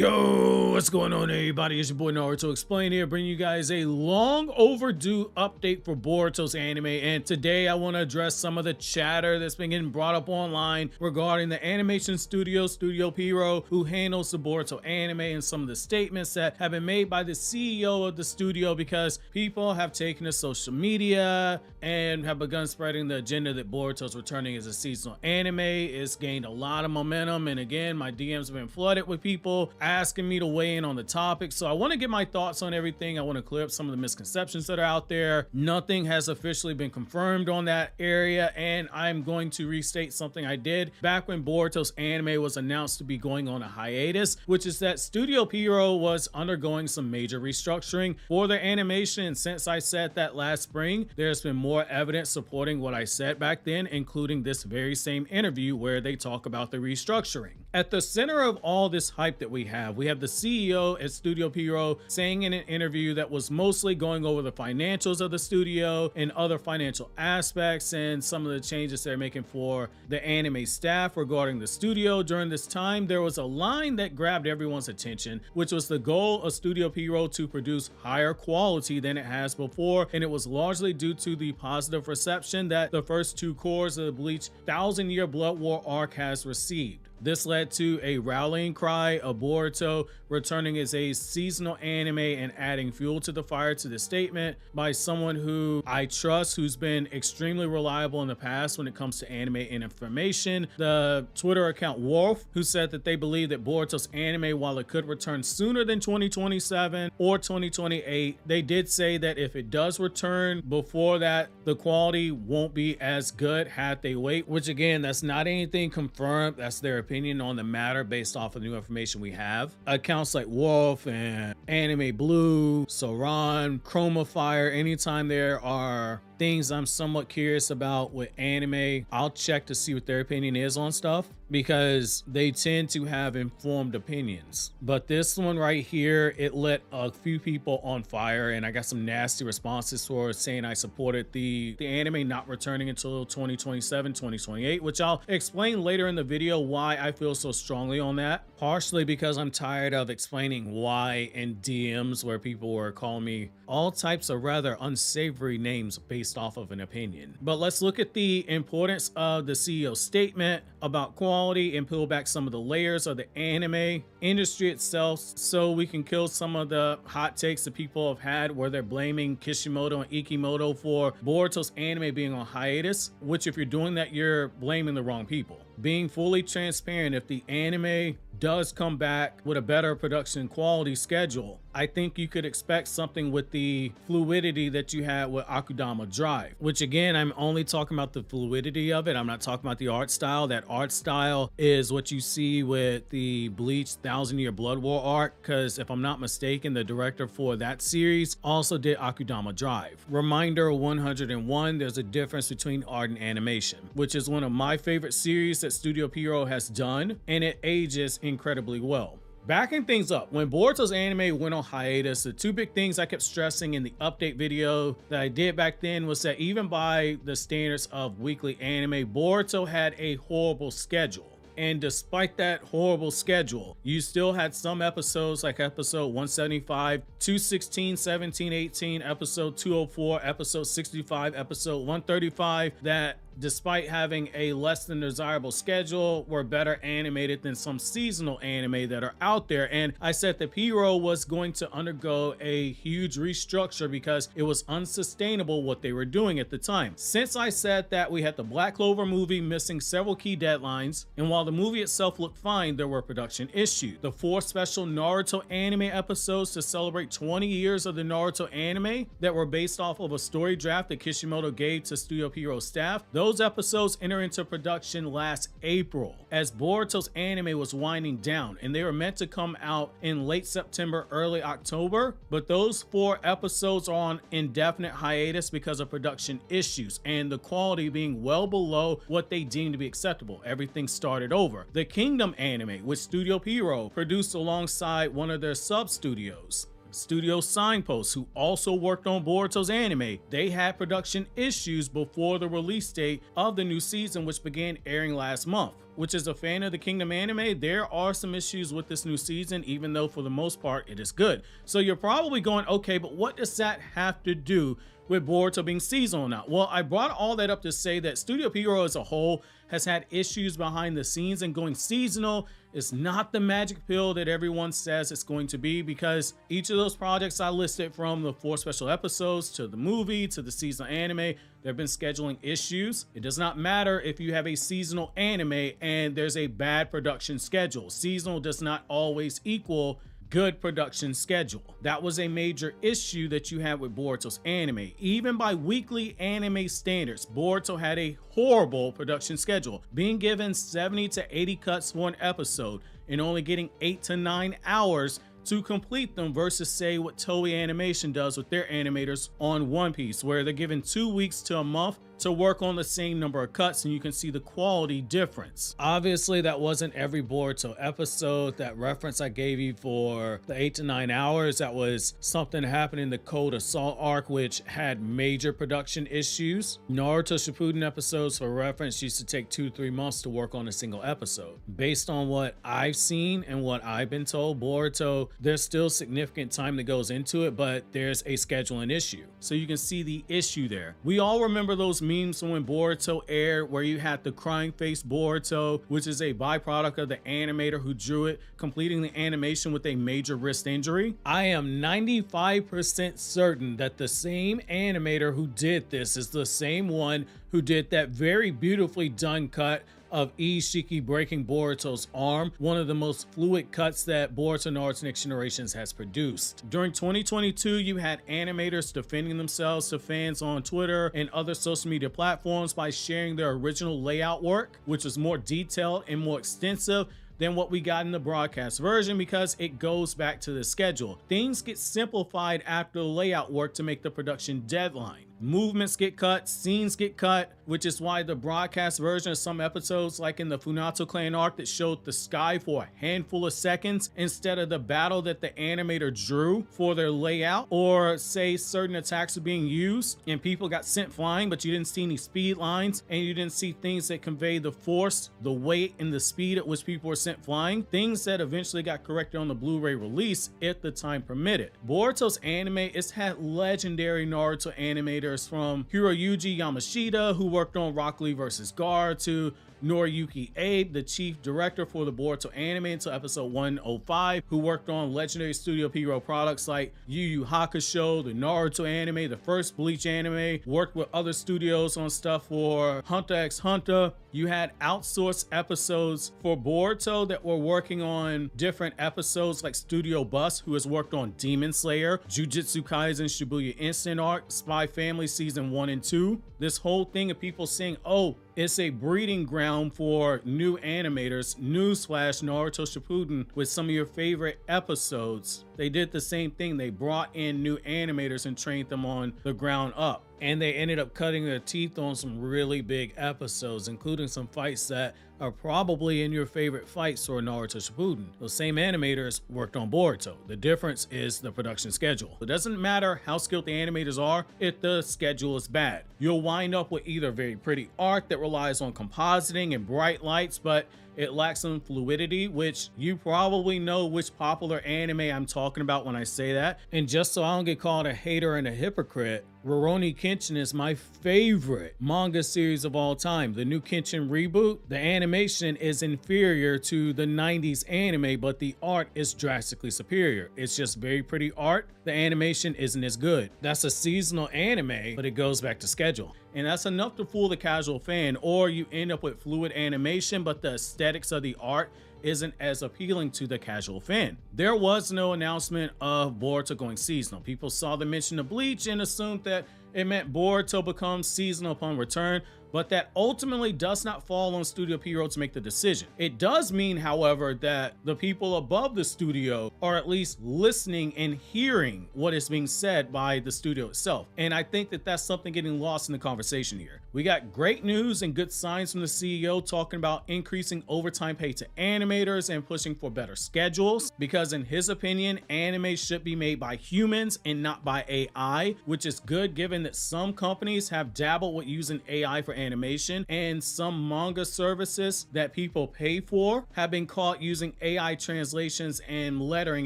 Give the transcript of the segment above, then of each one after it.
Yo, what's going on, everybody? It's your boy Naruto Explain here, bringing you guys a long overdue update for Boruto's anime. And today I want to address some of the chatter that's been getting brought up online regarding the animation studio, Studio Pierrot, who handles the Boruto anime, and some of the statements that have been made by the CEO of the studio, because people have taken to social media and have begun spreading the agenda that Boruto's returning as a seasonal anime. It's gained a lot of momentum, and again, my DMs have been flooded with people asking me to weigh in on the topic. So I want to get my thoughts on everything. I want to clear up some of the misconceptions that are out there. Nothing has officially been confirmed on that area, and I'm going to restate something I did back when Boruto's anime was announced to be going on a hiatus, which is that Studio Pierrot was undergoing some major restructuring for their animation. And since I said that last spring, there's been more evidence supporting what I said back then, including this very same interview where they talk about the restructuring. At the center of all this hype that we have the CEO at Studio Pierrot saying in an interview that was mostly going over the financials of the studio and other financial aspects and some of the changes they're making for the anime staff regarding the studio. During this time, there was a line that grabbed everyone's attention, which was the goal of Studio Pierrot to produce higher quality than it has before, and it was largely due to the positive reception that the first two cores of the Bleach 1000-Year Blood War arc has received. This led to a rallying cry of Boruto returning as a seasonal anime and adding fuel to the fire to the statement by someone who I trust, who's been extremely reliable in the past when it comes to anime and information. The Twitter account Wolf, who said that they believe that Boruto's anime, while it could return sooner than 2027 or 2028, they did say that if it does return before that, the quality won't be as good had they wait, which again, that's not anything confirmed. That's their opinion on the matter based off of new information we have. Accounts like Wolf and Anime Blue, Sauron, Chroma Fire, anytime there are things I'm somewhat curious about with anime, I'll check to see what their opinion is on stuff, because they tend to have informed opinions. But this one right here, it lit a few people on fire, and I got some nasty responses for saying I supported the anime not returning until 2027, 2028, which I'll explain later in the video why I feel so strongly on that. Partially because I'm tired of explaining why in DMs where people were calling me all types of rather unsavory names based off of an opinion. But let's look at the importance of the CEO's statement about quality and peel back some of the layers of the anime industry itself, so we can kill some of the hot takes that people have had where they're blaming Kishimoto and Ikimoto for Boruto's anime being on hiatus, which if you're doing that, you're blaming the wrong people. Being fully transparent, if the anime does come back with a better production quality schedule, I think you could expect something with the fluidity that you had with Akudama Drive, which again, I'm only talking about the fluidity of it. I'm not talking about the art style. That art style is what you see with the Bleach 1000-Year Blood War arc, because if I'm not mistaken, the director for that series also did Akudama Drive. Reminder 101, there's a difference between art and animation, which is one of my favorite series that Studio Pierrot has done, and it ages incredibly well. Backing things up, when Boruto's anime went on hiatus, the two big things I kept stressing in the update video that I did back then was that even by the standards of weekly anime, Boruto had a horrible schedule. And despite that horrible schedule, you still had some episodes like episode 175, 216, 17, 18, episode 204, episode 65, episode 135 that, despite having a less than desirable schedule, were better animated than some seasonal anime that are out there. And I said that Pierrot was going to undergo a huge restructure because it was unsustainable what they were doing at the time. Since I said that, we had the Black Clover movie missing several key deadlines, and while the movie itself looked fine, there were production issues. The 4 special Naruto anime episodes to celebrate 20 years of the Naruto anime that were based off of a story draft that Kishimoto gave to Studio Pierrot staff, those episodes enter into production last April as Boruto's anime was winding down, and they were meant to come out in late September, early October, but those 4 episodes are on indefinite hiatus because of production issues and the quality being well below what they deemed to be acceptable. Everything started over. The Kingdom anime, which Studio Pierrot produced alongside one of their sub-studios, Studio Signpost, who also worked on Boruto's anime, they had production issues before the release date of the new season, which began airing last month. which is a fan of the Kingdom anime, there are some issues with this new season, even though for the most part it is good. So you're probably going, okay, but what does that have to do with Boruto being seasonal now? Well, I brought all that up to say that Studio Pierrot as a whole has had issues behind the scenes, and going seasonal is not the magic pill that everyone says it's going to be, because each of those projects I listed, from the 4 special episodes to the movie to the seasonal anime, there have been scheduling issues. It does not matter if you have a seasonal anime and there's a bad production schedule. Seasonal does not always equal good production schedule. That was a major issue that you had with Boruto's anime. Even by weekly anime standards, Boruto had a horrible production schedule, being given 70 to 80 cuts for an episode and only getting 8 to 9 hours to complete them, versus say what Toei Animation does with their animators on One Piece, where they're given 2 weeks to a month to work on the same number of cuts, and you can see the quality difference. Obviously, that wasn't every Boruto episode. That reference I gave you for the 8 to 9 hours, that was something that happened in the Code Assault arc, which had major production issues. Naruto Shippuden episodes, for reference, used to take 2-3 months to work on a single episode. Based on what I've seen and what I've been told, Boruto, there's still significant time that goes into it, but there's a scheduling issue. So you can see the issue there. We all remember those memes from when Boruto aired, where you had the crying face Boruto, which is a byproduct of the animator who drew it, completing the animation with a major wrist injury. I am 95% certain that the same animator who did this is the same one who did that very beautifully done cut of Ishiki breaking Boruto's arm, one of the most fluid cuts that Boruto Naruto Next Generations has produced. During 2022, you had animators defending themselves to fans on Twitter and other social media platforms by sharing their original layout work, which was more detailed and more extensive than what we got in the broadcast version, because it goes back to the schedule. Things get simplified after the layout work to make the production deadline. Movements get cut, scenes get cut, which is why the broadcast version of some episodes, like in the Funato Clan arc that showed the sky for a handful of seconds instead of the battle that the animator drew for their layout, or say certain attacks were being used and people got sent flying, but you didn't see any speed lines and you didn't see things that convey the force, the weight, and the speed at which people were sent flying, things that eventually got corrected on the Blu-ray release if the time permitted. Boruto's anime has had legendary Naruto animators, from Hiroyuji Yamashita, who worked on Rock Lee vs. Guard, to Noriyuki Abe, the chief director for the Boruto anime until episode 105, who worked on legendary Studio Pierrot products like Yu Yu Hakusho, the Naruto anime, the first Bleach anime, worked with other studios on stuff for Hunter x Hunter. You had outsourced episodes for Boruto that were working on different episodes, like Studio Bus, who has worked on Demon Slayer, Jujutsu Kaisen Shibuya Instant Arc, Spy Family Season 1 and 2. This whole thing of people saying, oh, it's a breeding ground for new animators. Newsflash, Naruto Shippuden, with some of your favorite episodes, they did the same thing. They brought in new animators and trained them on the ground up. And they ended up cutting their teeth on some really big episodes, including some fights that are probably in your favorite fights for Naruto Shippuden. Those same animators worked on Boruto. The difference is the production schedule. It doesn't matter how skilled the animators are if the schedule is bad. You'll wind up with either very pretty art that relies on compositing and bright lights, but it lacks some fluidity, which you probably know which popular anime I'm talking about when I say that. And just so I don't get called a hater and a hypocrite, Rurouni Kenshin is my favorite manga series of all time. The new Kenshin reboot, the animation is inferior to the 90s anime, but the art is drastically superior. It's just very pretty art. The animation isn't as good. That's a seasonal anime, but it goes back to schedule. And that's enough to fool the casual fan, or you end up with fluid animation, but the aesthetics of the art isn't as appealing to the casual fan. There was no announcement of Boruto going seasonal. People saw the mention of Bleach and assumed that it meant Boruto becomes seasonal upon return, but that ultimately does not fall on Studio Pierrot to make the decision. It does mean, however, that the people above the studio are at least listening and hearing what is being said by the studio itself. And I think that that's something getting lost in the conversation here. We got great news and good signs from the CEO talking about increasing overtime pay to animators and pushing for better schedules, because in his opinion, anime should be made by humans and not by AI, which is good given that some companies have dabbled with using AI for animation, and some manga services that people pay for have been caught using AI translations and lettering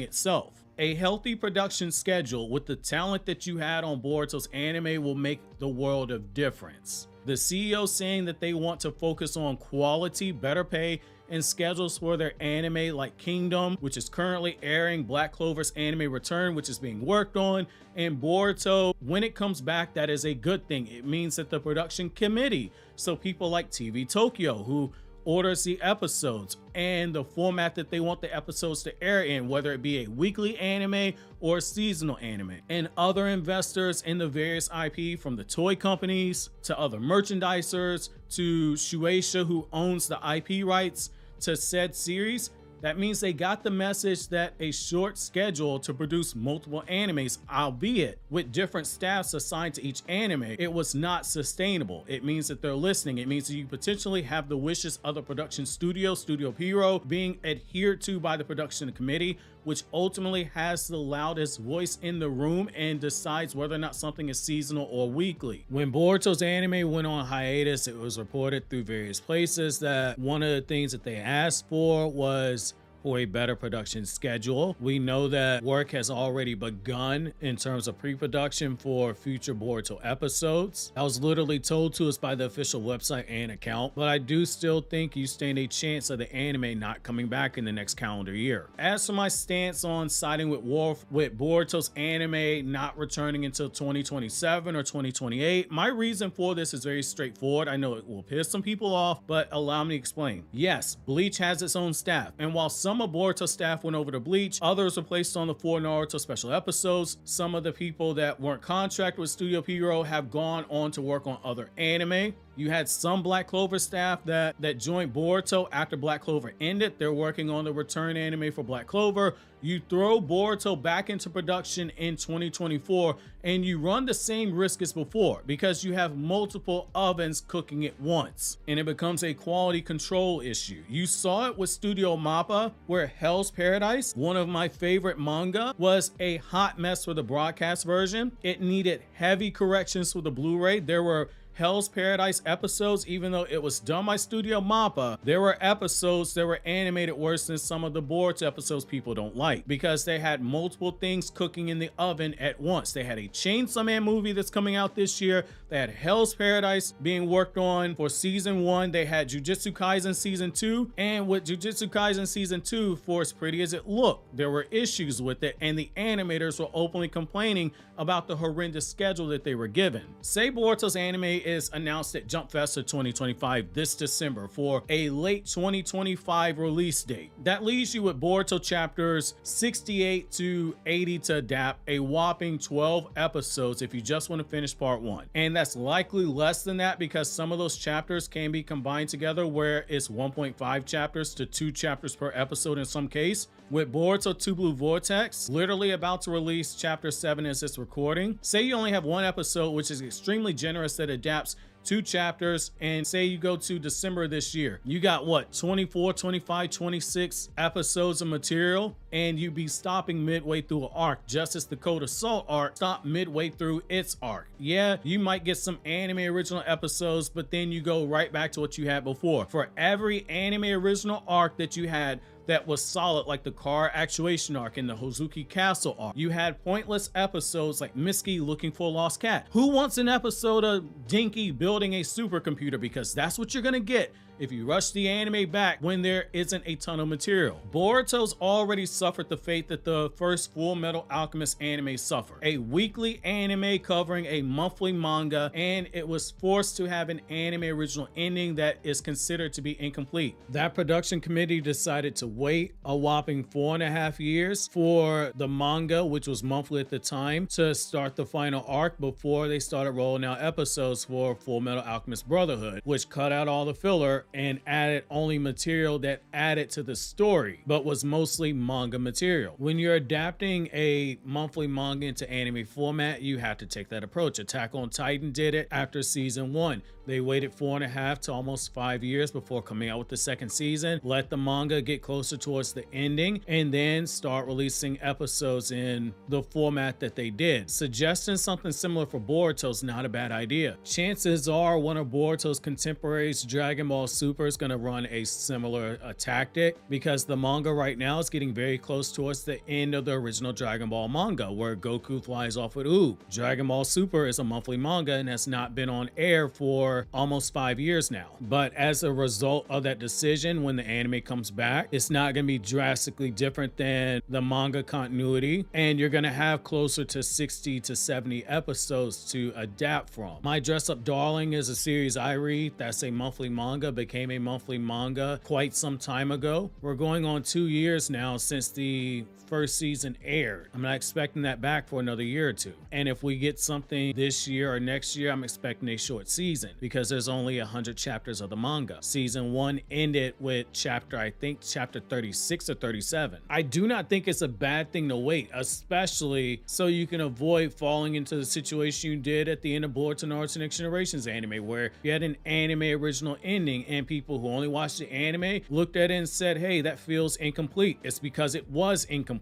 itself. A healthy production schedule with the talent that you had on Boruto's anime will make the world of difference. The CEO saying that they want to focus on quality, better pay, and schedules for their anime like Kingdom, which is currently airing, Black Clover's anime Return, which is being worked on, and Boruto. When it comes back, that is a good thing. It means that the production committee, so people like TV Tokyo, who orders the episodes and the format that they want the episodes to air in, whether it be a weekly anime or seasonal anime, and other investors in the various IP, from the toy companies to other merchandisers to Shueisha, who owns the IP rights to said series. That means they got the message that a short schedule to produce multiple animes, albeit with different staffs assigned to each anime, it was not sustainable. It means that they're listening. It means that you potentially have the wishes of the production studio, Studio Pierrot, being adhered to by the production committee, which ultimately has the loudest voice in the room and decides whether or not something is seasonal or weekly. When Boruto's anime went on hiatus, it was reported through various places that one of the things that they asked for was for a better production schedule. We know that work has already begun in terms of pre-production for future Boruto episodes. That was literally told to us by the official website and account, but I do still think you stand a chance of the anime not coming back in the next calendar year. As for my stance on siding with Wolf with Boruto's anime not returning until 2027 or 2028, my reason for this is very straightforward. I know it will piss some people off, but allow me to explain. Yes, Bleach has its own staff, and while some of Boruto's staff went over to Bleach, others were placed on the 4 Naruto special episodes. Some of the people that weren't contracted with Studio Pierrot have gone on to work on other anime. You had some Black Clover staff that joined Boruto after Black Clover ended. They're working on the return anime for Black Clover. You throw Boruto back into production in 2024 and you run the same risk as before because you have multiple ovens cooking at once and it becomes a quality control issue. You saw it with Studio Mappa, where Hell's Paradise, one of my favorite manga, was a hot mess for the broadcast version. It needed heavy corrections for the Blu-ray. There were Hell's Paradise episodes, even though it was done by Studio Mappa, there were episodes that were animated worse than some of the Boruto episodes people don't like because they had multiple things cooking in the oven at once. They had a Chainsaw Man movie that's coming out this year. They had Hell's Paradise being worked on for season 1. They had Jujutsu Kaisen season 2, and with Jujutsu Kaisen season 2, for as pretty as it looked, there were issues with it, and the animators were openly complaining about the horrendous schedule that they were given. Say Boruto's anime is announced at Jump Festa 2025 this December for a late 2025 release date. That leaves you with Boruto chapters 68 to 80 to adapt, a whopping 12 episodes if you just want to finish part 1. And that's likely less than that because some of those chapters can be combined together where it's 1.5 chapters to 2 chapters per episode in some case. With Boruto 2 Blue Vortex literally about to release chapter 7 as it's recording, say you only have 1 episode, which is extremely generous, that adapts 2 chapters, and say you go to December this year, you got what, 24, 25, 26 episodes of material, and you be stopping midway through an arc, just as the Code of Salt arc stopped midway through its arc. Yeah, you might get some anime original episodes, but then you go right back to what you had before. For every anime original arc that you had that was solid, like the car actuation arc and the Hozuki Castle arc, you had pointless episodes like Mitsuki looking for a lost cat. Who wants an episode of Dinky building a supercomputer? Because that's what you're gonna get if you rush the anime back when there isn't a ton of material. Boruto's already suffered the fate that the first Full Metal Alchemist anime suffered. A weekly anime covering a monthly manga, and it was forced to have an anime original ending that is considered to be incomplete. That production committee decided to wait a whopping 4.5 years for the manga, which was monthly at the time, to start the final arc before they started rolling out episodes for Full Metal Alchemist Brotherhood, which cut out all the filler and added only material that added to the story, but was mostly manga material. When you're adapting a monthly manga into anime format, you have to take that approach. Attack on Titan did it after season 1. They waited 4.5 to almost 5 years before coming out with the second season, let the manga get closer closer towards the ending and then start releasing episodes in the format that they did. Suggesting something similar for Boruto is not a bad idea. Chances are one of Boruto's contemporaries, Dragon Ball Super, is going to run a similar tactic, because the manga right now is getting very close towards the end of the original Dragon Ball manga, where Goku flies off with Oob. Dragon Ball Super is a monthly manga and has not been on air for almost 5 years now. But as a result of that decision, when the anime comes back, it's not going to be drastically different than the manga continuity, and you're going to have closer to 60 to 70 episodes to adapt from. My Dress Up Darling is a series I read that's a monthly manga, became a monthly manga quite some time ago. We're going on 2 years now since the first season aired. I'm not expecting that back for another year or two. And if we get something this year or next year, I'm expecting a short season, because there's only 100 chapters of the manga. Season 1 ended with I think chapter 36 or 37. I do not think it's a bad thing to wait, especially so you can avoid falling into the situation you did at the end of Boruto Naruto Next Generation's anime, where you had an anime original ending and people who only watched the anime looked at it and said, hey, that feels incomplete. It's because it was incomplete.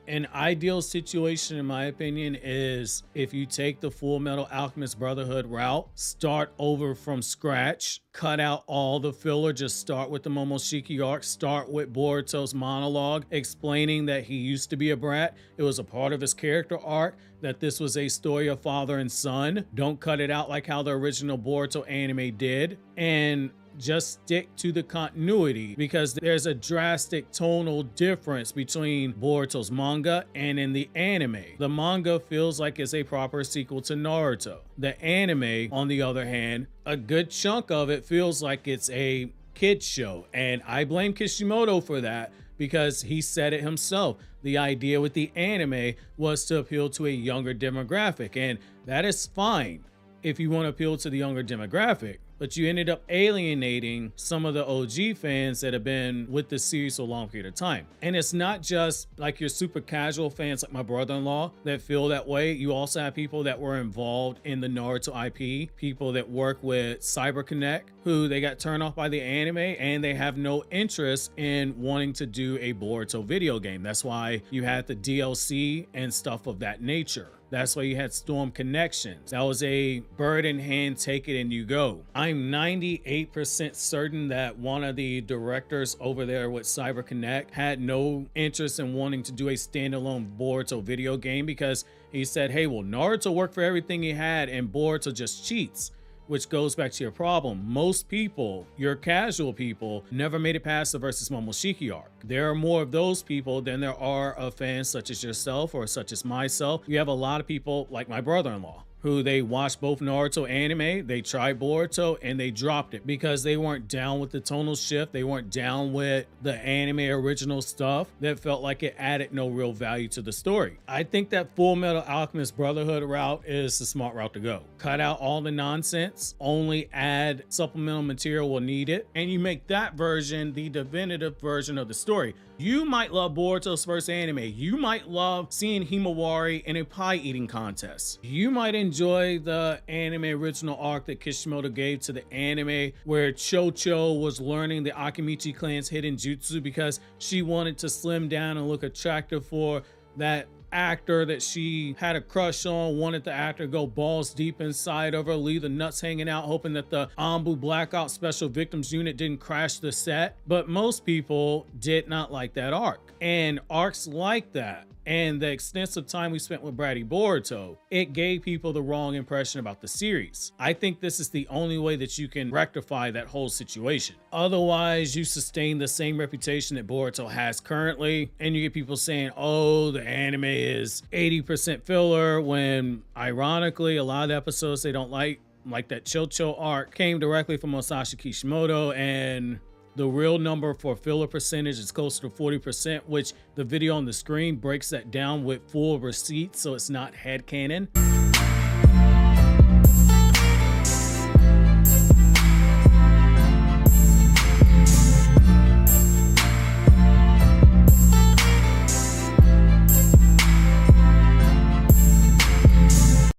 An ideal situation, in my opinion, is if you take the Full Metal Alchemist Brotherhood route, start over from scratch, cut out all the filler, just start with the Momoshiki arc, start with Boruto's monologue explaining that he used to be a brat. It was a part of his character arc, that this was a story of father and son. Don't cut it out like how the original Boruto anime did. And just stick to the continuity, because there's a drastic tonal difference between Boruto's manga and in the anime. The manga feels like it's a proper sequel to Naruto. The anime, on the other hand, a good chunk of it feels like it's a kid's show, and I blame Kishimoto for that, because he said it himself. The idea with the anime was to appeal to a younger demographic, and that is fine if you want to appeal to the younger demographic. But you ended up alienating some of the OG fans that have been with the series for a long period of time. And it's not just like your super casual fans like my brother-in-law that feel that way. You also have people that were involved in the Naruto IP, people that work with CyberConnect, who they got turned off by the anime and they have no interest in wanting to do a Boruto video game. That's why you had the DLC and stuff of that nature. That's why you had Storm Connections. That was a bird in hand, take it and you go. I'm 98% certain that one of the directors over there with CyberConnect had no interest in wanting to do a standalone Boruto video game, because he said, hey, well, Naruto worked for everything he had and Boruto just cheats. Which goes back to your problem. Most people, your casual people, never made it past the versus Momoshiki arc. There are more of those people than there are of fans such as yourself or such as myself. You have a lot of people like my brother-in-law, who they watched both Naruto anime, they tried Boruto, and they dropped it because they weren't down with the tonal shift. They weren't down with the anime original stuff that felt like it added no real value to the story. I think that Full Metal Alchemist Brotherhood route is the smart route to go. Cut out all the nonsense, only add supplemental material when needed, and you make that version the definitive version of the story. You might love Boruto's first anime. You might love seeing Himawari in a pie eating contest. You might enjoy the anime original arc that Kishimoto gave to the anime, where Chocho was learning the Akimichi clan's hidden jutsu because she wanted to slim down and look attractive for that actor that she had a crush on, wanted the actor to go balls deep inside of her, leave the nuts hanging out, hoping that the Anbu Blackout Special Victims Unit didn't crash the set. But most people did not like that arc. And arcs like that, and the extensive time we spent with Bratty Boruto, it gave people the wrong impression about the series. I think this is the only way that you can rectify that whole situation. Otherwise, you sustain the same reputation that Boruto has currently, and you get people saying, oh, the anime is 80% filler, when ironically, a lot of the episodes they don't like that Chocho arc, came directly from Masashi Kishimoto, and the real number for filler percentage is closer to 40%, which the video on the screen breaks that down with full receipts, so it's not headcanon.